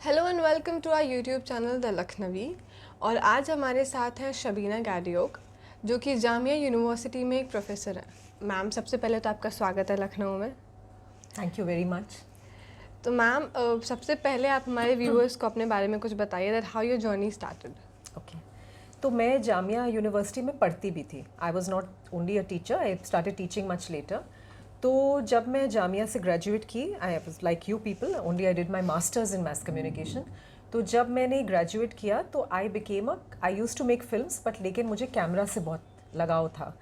Hello and welcome to our YouTube channel the Lakhnavi. और आज हमारे साथ हैं शबीना गैडिहोक, जो कि जामिया यूनिवर्सिटी में एक प्रोफेसर हैं। मैम, सबसे पहले तो आपका स्वागत है लखनऊ में। Thank you very much. तो मैम, सबसे पहले आप हमारे व्यूअर्स को अपने बारे में कुछ बताइए, that how your journey started. Okay, तो मैं जामिया यूनिवर्सिटी में पढ़ती भी थी। I was not only a teacher, I started teaching much later. तो जब मैं जामिया से ग्रेजुएट की, I was like you people, only I did my masters in mass communication. तो जब मैंने ग्रेजुएट किया तो I use to make films, but लेकिन मुझे कैमरा से बहुत लगाव था।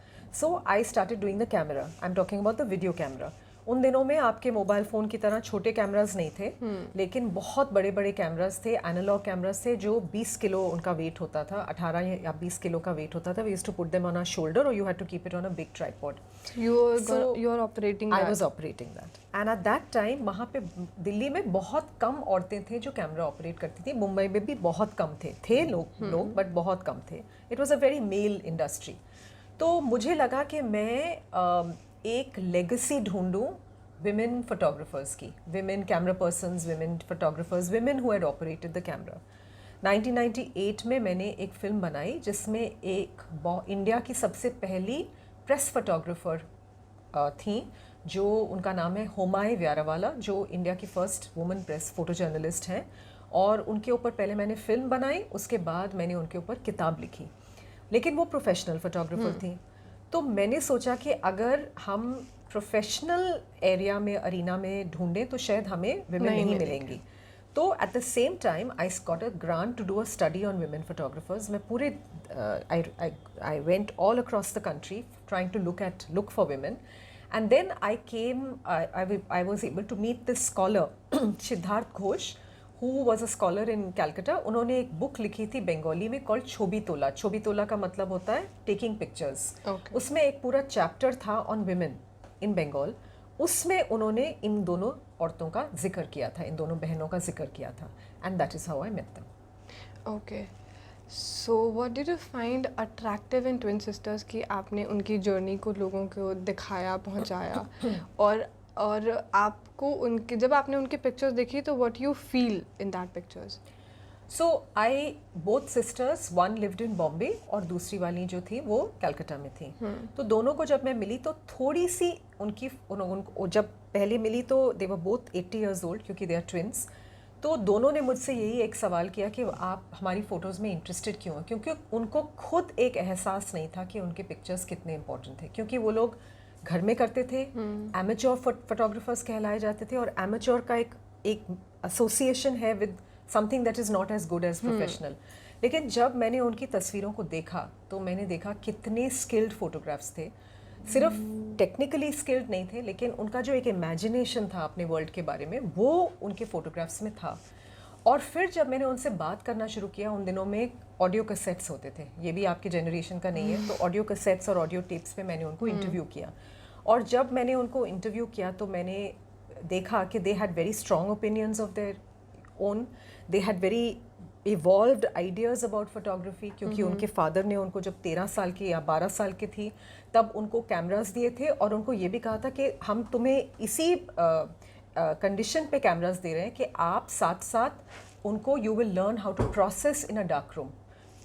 So I started doing the camera. I am talking about the video camera. उन दिनों में आपके मोबाइल फ़ोन की तरह छोटे कैमराज नहीं थे, लेकिन बहुत बड़े बड़े कैमराज थे, एनालॉग कैमराज थे, जो 20 किलो उनका वेट होता था, 18 या 20 किलो का वेट होता था। We used to put them on our shoulder और you had to keep it on a big tripod. You are operating I was operating that, and at that time वहाँ पे दिल्ली में बहुत कम औरतें थे जो कैमरा ऑपरेट करती थी। मुंबई में भी बहुत कम थे लोग बट बहुत कम थे। It was a very male industry. तो मुझे लगा कि मैं एक लेगेसी ढूंढूं विमेन फोटोग्राफर्स की, women camera persons, women photographers, women who had operated the camera. 1998 में मैंने एक फिल्म बनाई जिसमें एक इंडिया की सबसे पहली प्रेस फोटोग्राफर थी, जो उनका नाम है होमाए व्यारावाला, जो इंडिया की first women press photo journalist हैं। और उनके ऊपर पहले मैंने फिल्म बनाई, उसके बाद मैंने उनके ऊपर किताब लिखी, लेकिन वो प्रोफेशनल फोटोग्राफर थी। तो मैंने सोचा कि अगर हम प्रोफेशनल एरिया में, अरीना में ढूंढें तो शायद हमें विमेन नहीं मिलेंगी। तो at the same time I got a grant to do a study on women photographers. मैं पूरे I went all across the country trying to look for women, and then I was able to meet this scholar Siddharth Ghosh, who was a scholar in Calcutta. उन्होंने एक book लिखी थी बंगाली में called छोबी तोला। छोबी तोला का मतलब होता है टेकिंग पिक्चर्स। उसमें एक पूरा चैप्टर था ऑन विमेन इन बंगाल। उसमें उन्होंने इन दोनों औरतों का जिक्र किया था, इन दोनों बहनों का जिक्र किया था, and that is how I met them. Okay, so what did you find attractive in twin sisters कि आपने उनकी जर्नी को लोगों को दिखाया, पहुंचाया, और आपको उनके, जब आपने उनके पिक्चर्स देखी तो what you feel in that pictures? So I both sisters, one lived in Bombay और दूसरी वाली जो थी वो कलकत्ता में थी। तो दोनों को जब मैं मिली तो थोड़ी सी उनको जब पहले मिली तो दे वर बोथ 80 years old, क्योंकि दे आर ट्विंस। तो दोनों ने मुझसे यही एक सवाल किया कि आप हमारी फ़ोटोज़ में इंटरेस्टेड क्यों हैं, क्योंकि उनको खुद एक एहसास नहीं था कि उनके पिक्चर्स कितने इंपॉर्टेंट थे, क्योंकि वो लोग घर में करते थे, एमेच्योर फोटोग्राफर्स कहलाए जाते थे, और एमेच्योर का एक एसोसिएशन है with something that is not as good as professional. लेकिन जब मैंने उनकी तस्वीरों को देखा तो मैंने देखा कितने स्किल्ड फोटोग्राफ्स थे। सिर्फ टेक्निकली स्किल्ड नहीं थे, लेकिन उनका जो एक इमेजिनेशन था अपने वर्ल्ड के बारे में, वो उनके फोटोग्राफ्स में था। और फिर जब मैंने उनसे बात करना शुरू किया, उन दिनों में ऑडियो कैसेट्स होते थे, ये भी आपके जनरेशन का नहीं है, तो ऑडियो कैसेट्स और ऑडियो टेप्स पे मैंने उनको इंटरव्यू किया। और जब मैंने उनको इंटरव्यू किया तो मैंने देखा कि they had very strong opinions of their own, they had very evolved ideas about photography, क्योंकि उनके फादर ने उनको जब 13 साल की या 12 साल की थी तब उनको कैमरास दिए थे, और उनको ये भी कहा था कि हम तुम्हें इसी कंडीशन पे कैमरास दे रहे हैं कि आप साथ साथ उनको you will learn how to process in a dark room.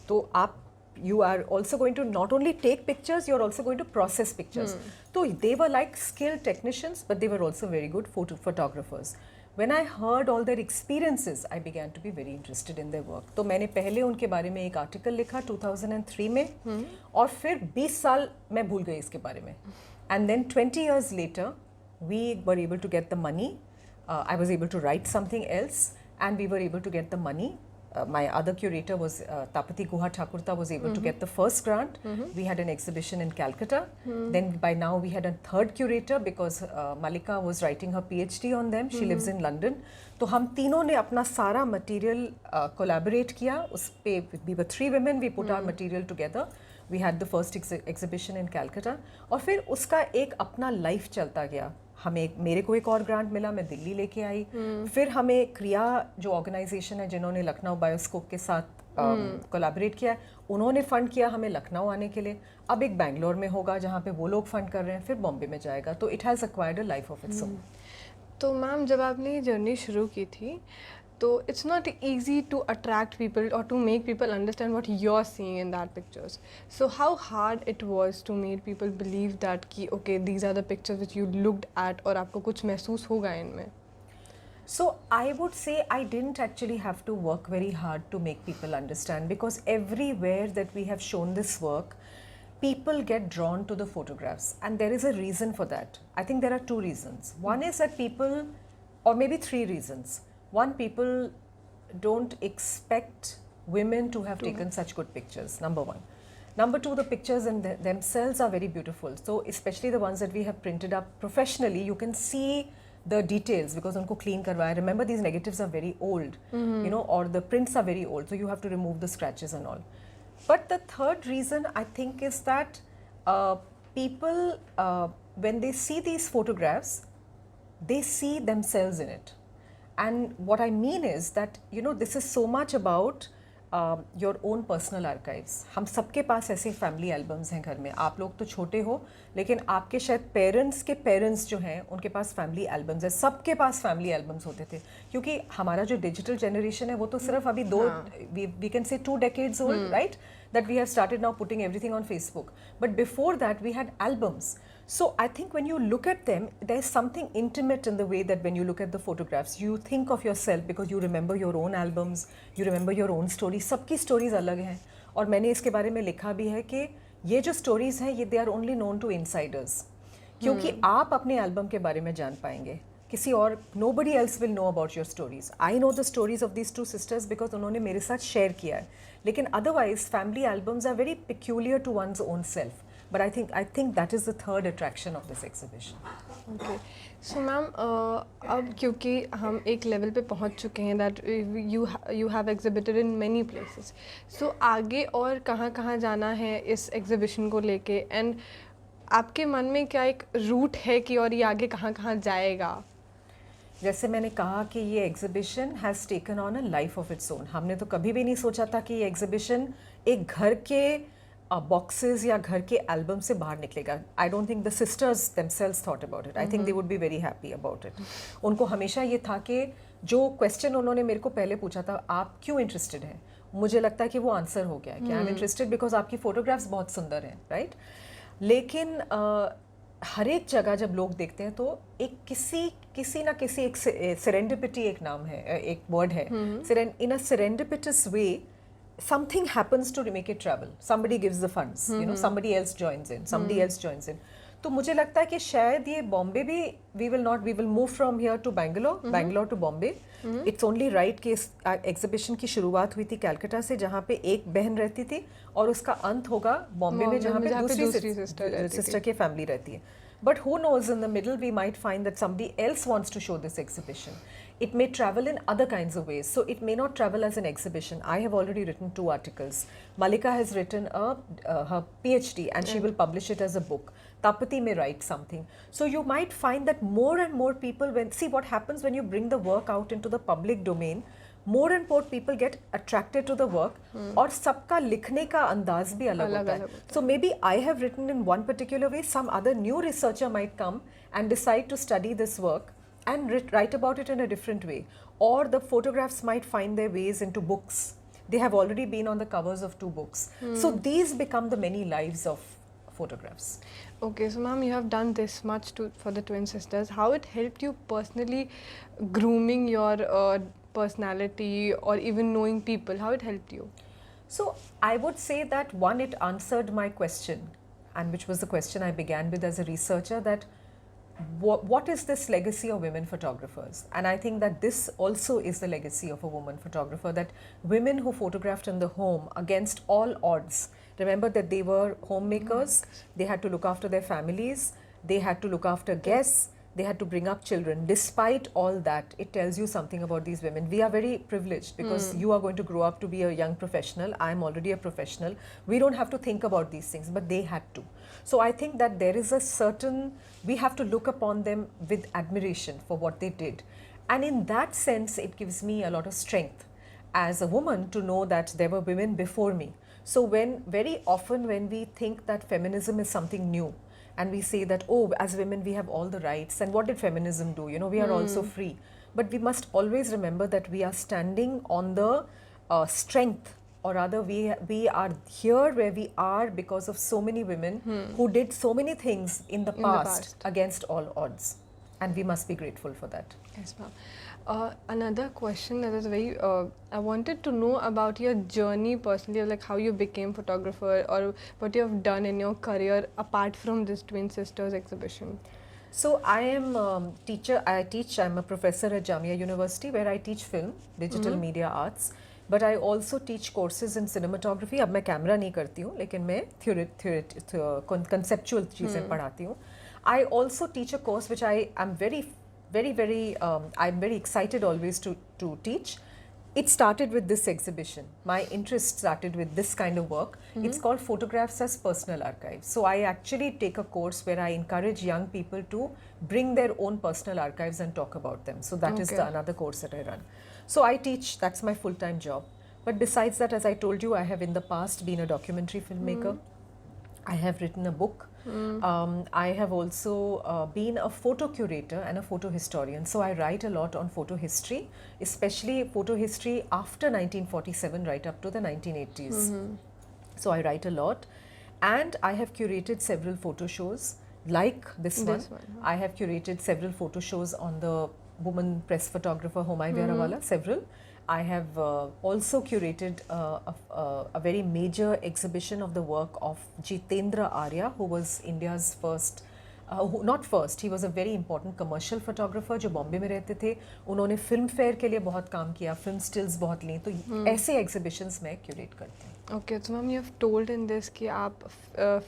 तो आप you are also going to not only take pictures, you are also going to process pictures. So they were like skilled technicians, but they were also very good photographers. When I heard all their experiences, I began to be very interested in their work. तो मैंने पहले उनके बारे में एक article लिखा 2003 में, और फिर 20 साल मैं भूल गई इसके बारे में। And then 20 years later, we were able to get the money. I was able to write something else, and we were able to get the money. My other curator was Tapati Guha Thakurta, was able to get the first grant. We had an exhibition in Calcutta. Then by now we had a third curator because Malika was writing her PhD on them. She lives in London. तो हम तीनों ने अपना सारा material collaborate किया उस पे। We were 3 women. We put our material together. We had the first exhibition in Calcutta. और फिर उसका एक अपना लाइफ चलता गया। हमें, मेरे को एक और ग्रांट मिला, मैं दिल्ली लेके आई। फिर हमें क्रिया जो ऑर्गेनाइजेशन है, जिन्होंने लखनऊ बायोस्कोप के साथ कोलैबोरेट किया, उन्होंने फ़ंड किया हमें लखनऊ आने के लिए। अब एक बेंगलोर में होगा जहाँ पे वो लोग फ़ंड कर रहे हैं, फिर बॉम्बे में जाएगा। तो it has acquired a life of its own. तो मैम, जब आपने ये जर्नी शुरू की थी So it's not easy to attract people or to make people understand what you're seeing in that pictures. So how hard it was to make people believe that कि okay, these are the pictures which you looked at और आपको कुछ महसूस होगा इनमें. So I would say I didn't actually have to work very hard to make people understand, because everywhere that we have shown this work, people get drawn to the photographs, and there is a reason for that. I think there are two reasons. One is that people, or maybe three reasons. One, people don't expect women to have taken such good pictures, number one. Number two, the pictures in themselves are very beautiful. So especially the ones that we have printed up professionally, you can see the details because unko clean karwaya. Remember, these negatives are very old, you know, or the prints are very old, so you have to remove the scratches and all. But the third reason, I think, is that people, when they see these photographs, they see themselves in it. And what I mean is that, you know, this is so much about your own personal archives. हम सबके पास ऐसे family albums हैं घर में. आप लोग तो छोटे हो, लेकिन आपके शायद parents के parents जो हैं, उनके पास family albums हैं. सबके पास family albums होते थे. क्योंकि हमारा जो digital generation है, वो तो सिर्फ अभी we can say 2 decades old, right? That we have started now putting everything on Facebook. But before that, we had albums. So I think when you look at them, there's something intimate in the way that when you look at the photographs, you think of yourself because you remember your own albums, you remember your own stories. सबकी stories अलग हैं. और मैंने इसके बारे में लिखा भी है कि ये जो stories हैं, ये they are only known to insiders. क्योंकि आप अपने album के बारे में जान पाएंगे. किसी और, nobody else will know about your stories. I know the stories of these two sisters because उन्होंने मेरे साथ share किया है. लेकिन otherwise, family albums are very peculiar to one's own self. But I think that is the third attraction of this exhibition. Okay. So ma'am, अब क्योंकि हम एक level पे पहुँच चुके हैं that you have exhibited in many places. So आगे और कहाँ जाना है इस exhibition को लेके, and आपके मन में क्या एक route है कि और ये आगे कहाँ जाएगा? जैसे मैंने कहा कि ये exhibition has taken on a life of its own. हमने तो कभी भी नहीं सोचा था कि ये एग्जीबिशन एक घर के बॉक्सेस या घर के एल्बम से बाहर निकलेगा. I don't think the sisters themselves thought about it. I think they would be very happy about it. उनको हमेशा ये था कि जो क्वेश्चन उन्होंने मेरे को पहले पूछा था, आप क्यों इंटरेस्टेड हैं, मुझे लगता है कि वो आंसर हो गया है कि आई एम इंटरेस्टेड बिकॉज आपकी फोटोग्राफ्स बहुत सुंदर हैं, राइट? लेकिन हर एक जगह जब लोग देखते हैं तो एक किसी ना किसी एक सेरेंडिपिटी एक नाम है, एक वर्ड है. इन अ सेरेंडिपिटस वे something happens to make it travel. Somebody gives the funds, you know, somebody else joins in. तो मुझे लगता है कि शायद ये बॉम्बे भी we will move from here to Bangalore to Bombay. It's only right कि इस एग्जीबिशन की शुरुआत हुई थी कैलकाटा से, जहाँ पे एक बहन रहती थी, और उसका अंत होगा बॉम्बे में जहाँ पे दूसरी सिस्टर की फैमिली रहती है. But who knows, in the middle we might find that somebody else wants to show this exhibition. It may travel in other kinds of ways. So it may not travel as an exhibition. I have already written 2 articles. Malika has written her PhD and she will publish it as a book. Tapati may write something. So you might find that more and more people, see what happens when you bring the work out into the public domain, more and more people get attracted to the work, और सबका लिखने का अंदाज भी अलग होता है. So maybe I have written in one particular way, some other new researcher might come and decide to study this work and write about it in a different way, or the photographs might find their ways into books. They have already been on the covers of 2 books. So these become the many lives of photographs. Okay, so ma'am, you have done this much for the twin sisters. How it helped you personally grooming your personality or even knowing people? How it helped you? So I would say that one, it answered my question, and which was the question I began with as a researcher, that what is this legacy of women photographers? And I think that this also is the legacy of a woman photographer, that women who photographed in the home against all odds. Remember that they were homemakers, they had to look after their families, they had to look after guests, they had to bring up children. Despite all that, it tells you something about these women. We are very privileged because you are going to grow up to be a young professional. I am already a professional. We don't have to think about these things, but they had to. So I think that there is a certain, we have to look upon them with admiration for what they did. And in that sense, it gives me a lot of strength as a woman to know that there were women before me. So very often when we think that feminism is something new, and we say that, oh, as women we have all the rights, and what did feminism do? You know, we are also free. but we must always remember that we are standing on the strength, or rather we are here where we are because of so many women who did so many things in the past against all odds, and we must be grateful for that. Yes, ma'am. Another question that is very, I wanted to know about your journey personally, like how you became photographer or what you have done in your career apart from this Twin Sisters exhibition. So I am I'm a professor at Jamia University where I teach film, digital media arts, but I also teach courses in cinematography. अब मैं camera नहीं करती हूँ, लेकिन मैं conceptual चीज़ें पढ़ाती हूँ. I also teach a course which I am I'm very excited always to teach. It started with this exhibition. My interest started with this kind of work. It's called Photographs as Personal Archives. So I actually take a course where I encourage young people to bring their own personal archives and talk about them. So that is another course that I run. So I teach, that's my full-time job. But besides that, as I told you, I have in the past been a documentary filmmaker. I have written a book. I have also been a photo curator and a photo historian. So I write a lot on photo history, especially photo history after 1947 right up to the 1980s. So I write a lot, and I have curated several photo shows like this one. I have curated several photo shows on the woman press photographer Homai Vyarawala, several. I have also curated a very major exhibition of the work of Jitendra Arya, who was India's first, not first, he was a very important commercial photographer जो बॉम्बे में रहते थे. उन्होंने film fair के लिए बहुत काम किया, फिल्म स्टिल्स बहुत ली, तो ऐसे एग्जीबिशंस में क्यूरेट करते हैं. Okay, so ma'am, you have told in this कि आप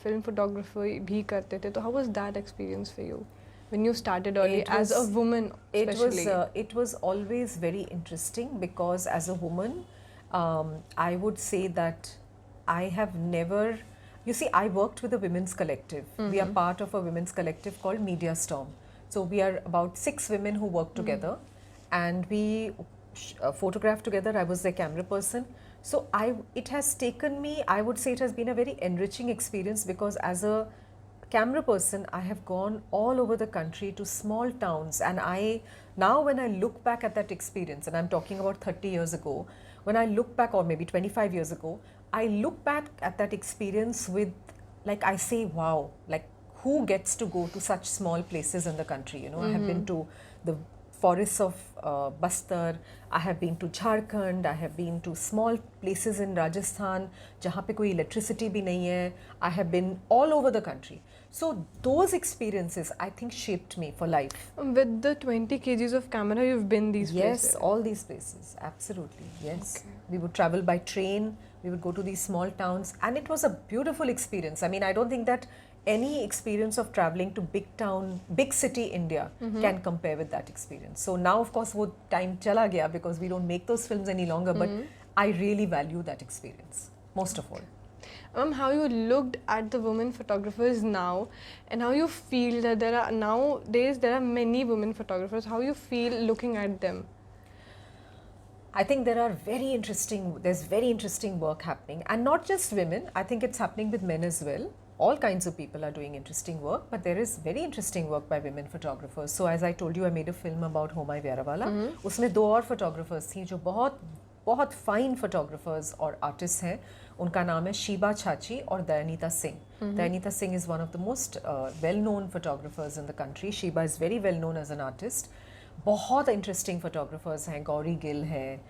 film photography भी करते थे, तो how was that experience for you? When you started early as a woman especially? It was always very interesting because as a woman, I would say that I have never, you see, I worked with a women's collective. We are part of a women's collective called Media Storm. So we are about 6 women who work together, and we photograph together. I was the camera person. So it has taken me, I would say it has been a very enriching experience because as a camera person, I have gone all over the country to small towns, and now when I look back at that experience, and I'm talking about 30 years ago, when I look back, or maybe 25 years ago, I look back at that experience with, like, I say, wow, like, who gets to go to such small places in the country, you know? I have been to the forests of Bastar, I have been to Jharkhand, I have been to small places in Rajasthan, जहाँ पे कोई electricity भी नहीं है. I have been all over the country. So those experiences, I think, shaped me for life. With the 20 kgs of camera, you've been these places? Yes, all these places, absolutely, yes. Okay. We would travel by train, we would go to these small towns, and it was a beautiful experience. I mean, I don't think that any experience of traveling to big city India can compare with that experience. So now, of course, wo time chala gaya because we don't make those films any longer, but I really value that experience, most of all. How you looked at the women photographers now, and how you feel that nowadays there are many women photographers, how you feel looking at them? I think there's very interesting work happening, and not just women. I think it's happening with men as well. All kinds of people are doing interesting work, but there is very interesting work by women photographers. So as I told you, I made a film about Homai Vyarawala. उसमें 2 और photographers थी जो बहुत fine photographers और artists हैं. उनका नाम है शीबा छाची और Dayanita Singh. Dyaneeta Singh is one of the most well-known photographers in the country. Sheba is very well-known as an artist. बहुत interesting photographers हैं. गौरी गिल है,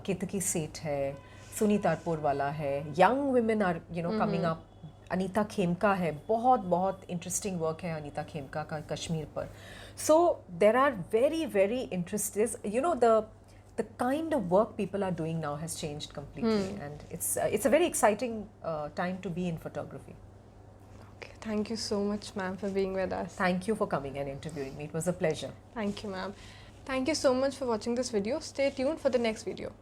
केतकी सेठ है, सुनीता पुरवाला है. Young women are, you know, coming up. Anita Khemka है, बहुत interesting work है अनीता खेमका का कश्मीर पर. So there are very interesting, you know, the kind of work people are doing now has changed completely, and it's a very exciting time to be in photography. Okay, thank you so much, ma'am, for being with us. Thank you for coming and interviewing me. It was a pleasure. Thank you, ma'am. Thank you so much for watching this video. Stay tuned for the next video.